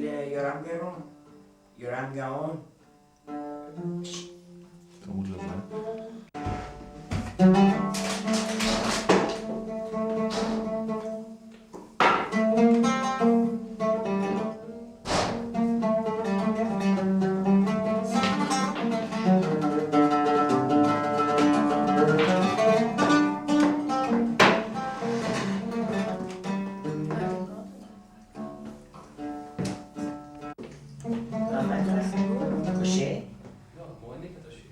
יורם גאון. יורם גאון. צמוד לזה. קשה? לא, מועניק את השיר.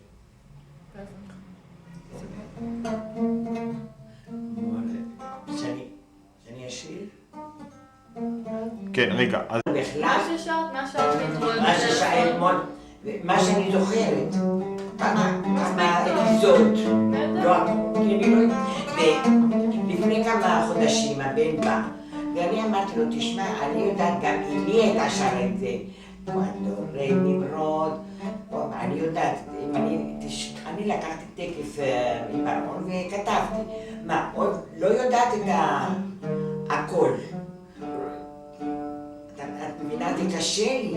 שאני אשיר? כן, רגע, אז... בכלל? מה ששרת להתרועד? מה ששאל מאוד, מה שאני זוכרת, כמה אפיזוד, לא הכל, כי אני לא... ולפני כמה חודשים הבן בא, ואני אמרתי לו, תשמע, אני יודעת גם אם מי הייתה שרה את זה, קוונדו, רי נמרוד, אני יודעת, אם אני לקחתי תקף עיפרון וכתבתי, מה, עוד לא יודעת את הכל. את מבינה, זה קשה לי.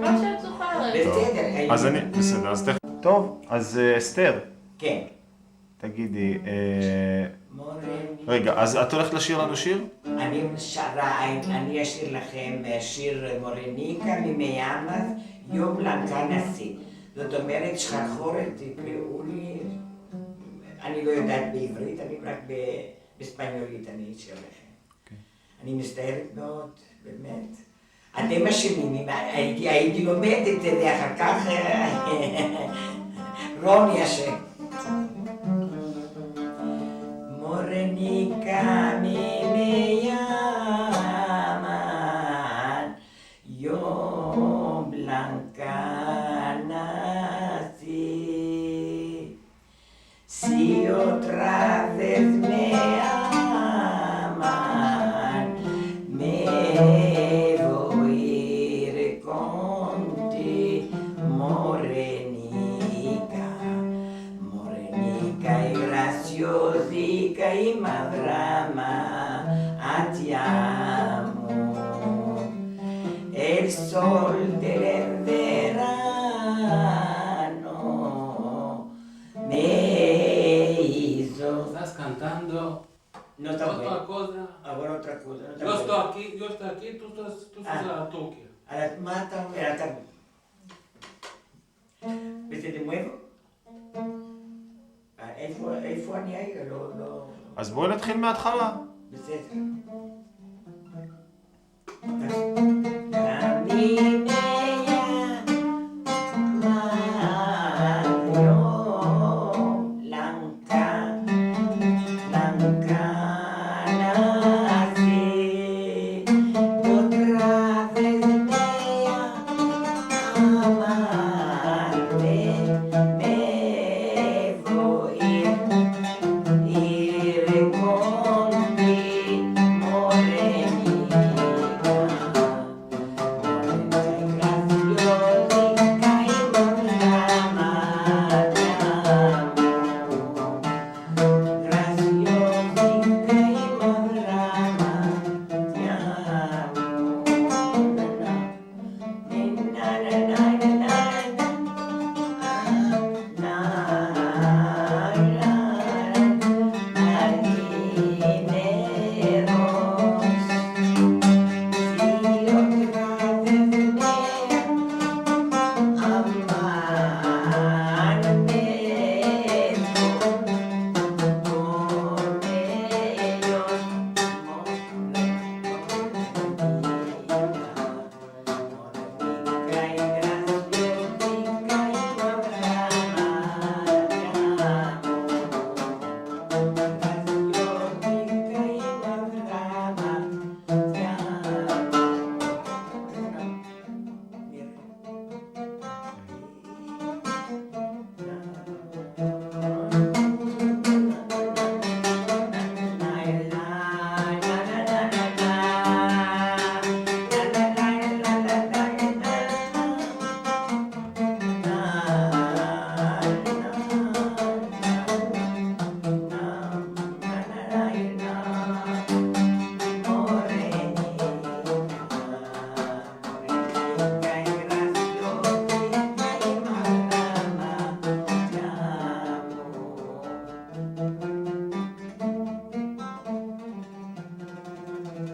מה שאת זוכרת. בסדר. אז אני... בסדר, אז תכף... טוב, אז אסתר, כן. תגידי, רגע, אז את הולכת לשיר לנו שיר? אני אשאיר לכם שיר מורניקה ממיאמאז, יום בלנקה נשיא. זאת אומרת, שחרחורת, תקראו לי, אני לא יודעת בעברית, אני רק בספניולית אני אשאיר לכם. אני מצטערת מאוד, באמת. אתם אשמים, הייתי לומדת את זה אחר כך, רוני אשם. מורניקה ממיאמן, יום בלנקה נשיא, si otra vez me aman, me voy ir contigo, morenica, morenica y graciosica y madrama, a ti amo, el sol del verano me hizo. Estás cantando No está otra bueno. cosa. Ahora otra cosa. No está Yo bueno. estoy aquí, tú estás a Tokio. מה אתה אומר? אתה... בסדר, מואב? איפה אני הייתי? לא... אז בואי נתחיל מההתחלה. בסדר. אני ביום לנקה נשיא, otra vez me amarme, me voy ir contigo,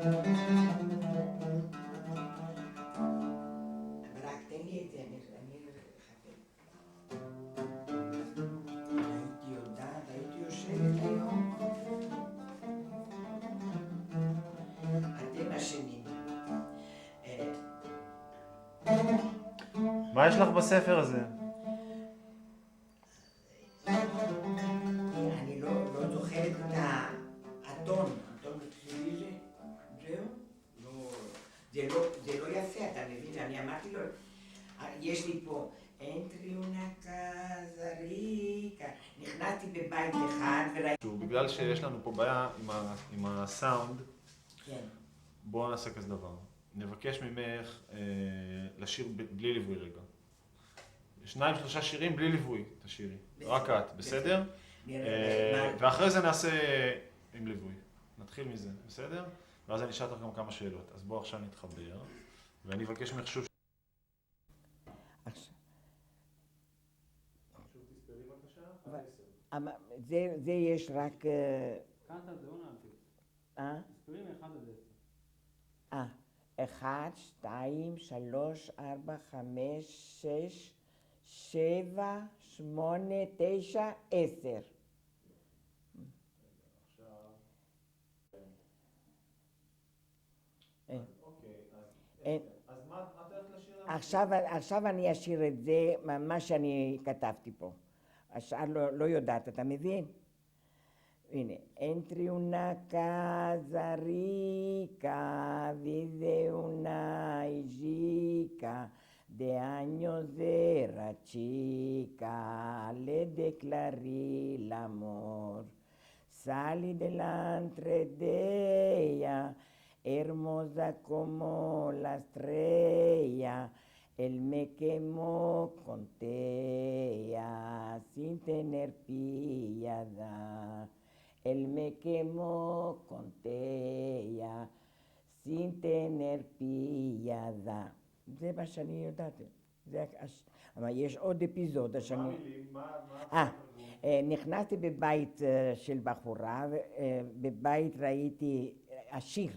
רק תן לי את זה, אני אחכה. הייתי יודעת, הייתי יושבת היום. אתם אשמים. מה יש לך בספר הזה? אני לא זוכרת את הטון רציני זה, זהו? זה לא יפה, אתה מבין? אני אמרתי לו, יש לי פה entri una casa rica, נכנסתי בבית אחד וראיתי... בגלל שיש לנו פה בעיה עם הסאונד, כן. בואו נעשה כזה דבר. נבקש ממך לשיר בלי ליווי רגע. 2-3 שירים בלי ליווי, תשירי. רק את, בסדר? ואחרי זה נעשה עם ליווי. נתחיל מזה, בסדר? ואז אני אשאל אותך גם כמה שאלות. אז בואו עכשיו נתחבר, ואני אבקש ממך שוב... שוב תספרי בבקשה, זה יש רק... כאן אתה זה עונה עתיק. תספרי מ-1 עד 10. 1, 2, 3, 4, 5, 6, 7, 8, 9, 10. אז מה את הולכת לשיר? עכשיו אני אשאיר את זה, מה שאני כתבתי פה. השאר לא יודעת, אתה מבין? הנה, entri una casa rica, vive una hija de años era chica, le declaré el amor. Salí delante de ella, hermosa como la estrella, él me quemó con ella sin tener piedad. Él me quemó con ella sin tener piedad. זה מה שאני יודעת. אבל יש עוד אפיזודה שאני... מה המילים? נכנסתי בבית של בחורה, בבית ראיתי השיר.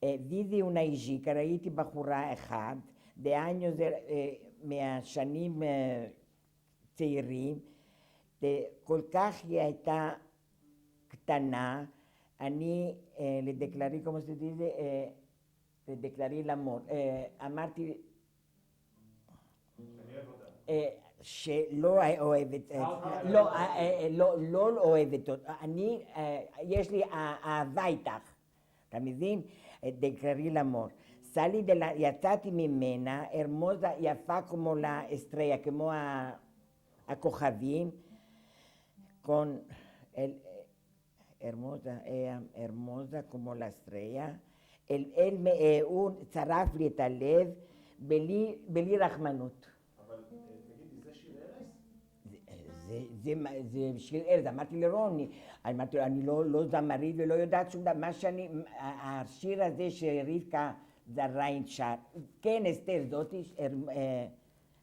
וידי ונייז'יקה, ראיתי בחורה אחד, דהיינו זה מהשנים צעירים, כל כך היא הייתה קטנה, אני לדקלרי, כמו שתדעי, לדקלרי למור, אמרתי שלא אוהבת, לא אוהבת, אני, יש לי אהבה איתך, אתה מבין? דקלרי למור. יצאתי ממנה, הרמוזה יפה כמו לאסטריה, כמו הכוכבים, con hermosa como la estrella, הוא צרף לי את הלב בלי רחמנות. אבל תגידי, זה שיר ארז? זה שיר ארז, אמרתי לרוני, אמרתי לו, אני לא זמרית ולא יודעת שום דבר, מה שאני, השיר הזה שרבקה זריין שר, כן אסתר, זאתי,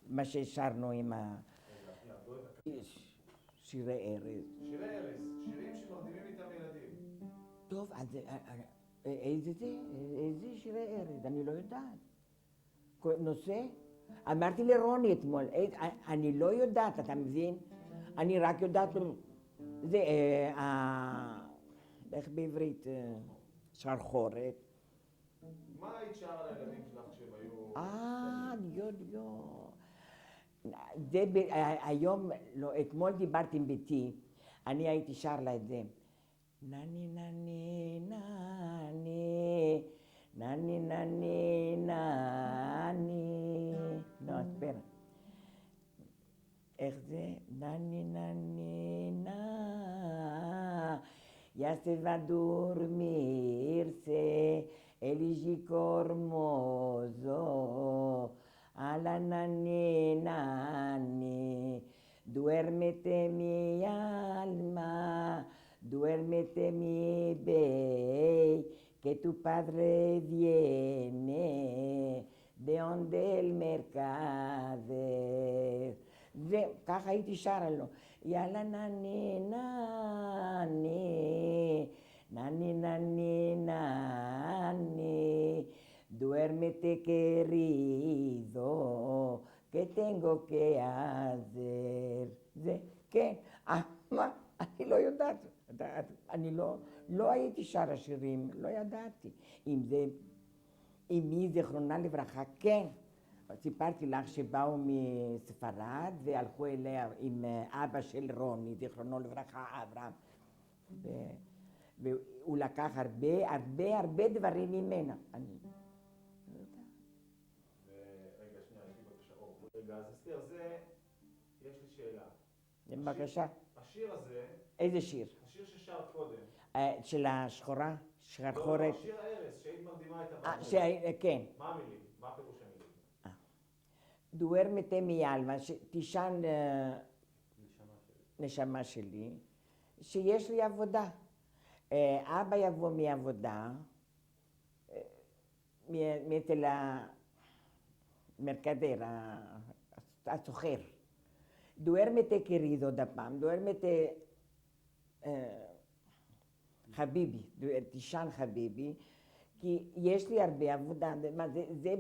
מה ששרנו עם שירי ארז. שירי ארז, שירים שמרדימים איתם ילדים. טוב, אז איזה שירי ארז? אני לא יודעת. נושא? אמרתי לרוני אתמול, אני לא יודעת, אתה מבין? אני רק יודעת, זה, איך בעברית? שרחורת. מה היית שר על הילדים שלך כשהם היו... זה היום, אתמול דיברתי עם ביתי, אני הייתי שר לה את זה. נני נני נני, נני נני נני. לא, אספר. איך זה? נני נני נני. Ya se va a dormirse el chico hermoso. A la nani, nani, duérmete mi alma, duérmete mi bey, que tu padre viene de donde el mercader. וככה הייתי שרה לו, יאללה נני נני, נני נני נני. vete querido, que tengo que hacer. זה, כן, מה? אני לא יודעת, אני לא הייתי שר השירים, לא ידעתי. אם זה, אמי זיכרונה לברכה, כן. סיפרתי לך שבאו מספרד והלכו אליה עם אבא של רוני, זיכרונו לברכה, אברהם. והוא לקח הרבה דברים ממנה. אני לא יודעת. רגע, שנייה, יש לי בבקשה. רגע, אז אסתר, זה, יש לי שאלה. בבקשה. השיר הזה... איזה שיר? השיר ששרת קודם. של השחורה? שחרחורת? לא, שיר הארס, שהיית מרדימה את הבא. כן. מה המילים? מה פירוש המילים? דוארמטה מיאלמה, תישן נשמה שלי, שיש לי עבודה. אבא יבוא מעבודה, מאצל המרקדר, הסוחר. דוארמטה querido עוד הפעם, דוארמטה חביבי, תישן חביבי, כי יש לי הרבה עבודה, זה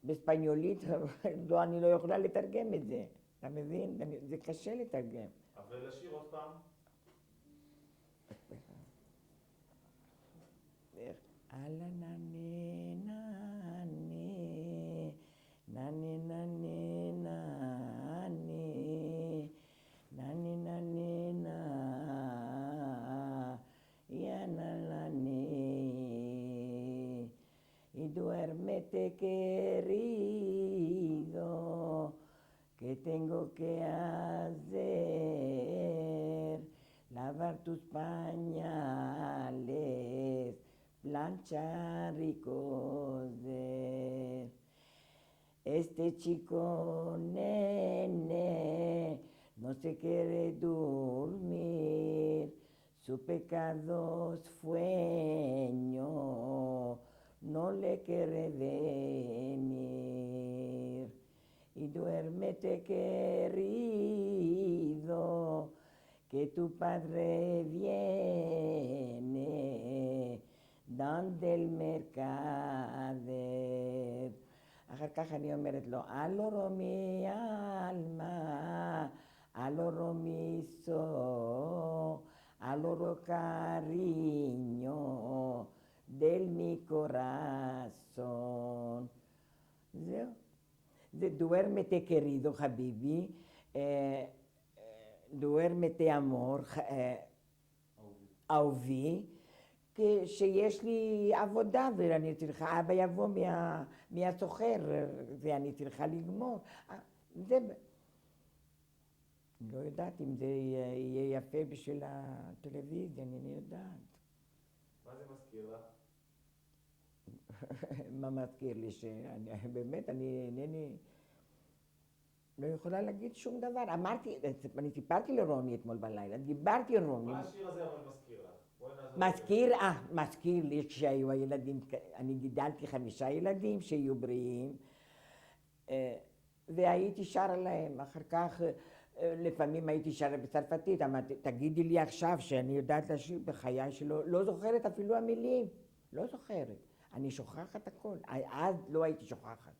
בספניולית, לא, אני לא יכולה לתרגם את זה, אתה מבין? זה קשה לתרגם. אבל לשיר עוד פעם. אלה ננה ננה ננה ננה ננה ננה ננה ינלה y duérmete querido que tengo que hacer lavar tus pañales planchar y coser este chico nene no se quiere dormir su pecado sueño no le quiere venir y duérmete querido que tu padre viene donde el mercader אחר כך אני אומרת לו, אלו רומי אלמה, אלו רומי סו, אלו רו קריניו, del mi corazón. זהו. זה duérmete querido חביבי, duérmete amor, אהובי, שיש לי עבודה ואני צריכה, אבא יבוא מהסוחר ואני צריכה לגמור. זה... לא יודעת אם זה יהיה יפה בשביל הטלוויזיה, אני לא יודעת. מה זה מזכיר לך? מה מזכיר לי? שבאמת אני אינני... לא יכולה להגיד שום דבר. אמרתי, אני סיפרתי לרוני אתמול בלילה, דיברתי על רוני. מה השיר הזה אבל מזכיר לך? מזכיר לי כשהיו הילדים, אני גידלתי 5 ילדים שיהיו בריאים, והייתי שרה להם. אחר כך, לפעמים הייתי שרה בצרפתית, אמרתי, תגידי לי עכשיו שאני יודעת לשיר בחיי שלא, לא זוכרת אפילו המילים, לא זוכרת. אני שוכחת הכל, אז לא הייתי שוכחת.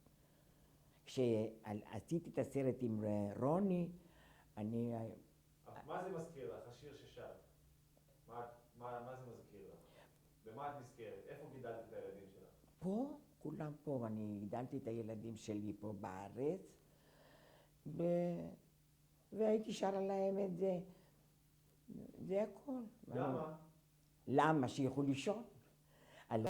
כשעשיתי את הסרט עם רוני, אני... מה זה מזכיר לך, השיר ששרת? מה זה מזכיר לך? במה את נזכרת? איפה גידלת את הילדים שלך? פה, כולם פה. אני גידלתי את הילדים שלי פה בארץ, והייתי שרה להם את זה. זה הכל. למה? למה? שילכו לישון.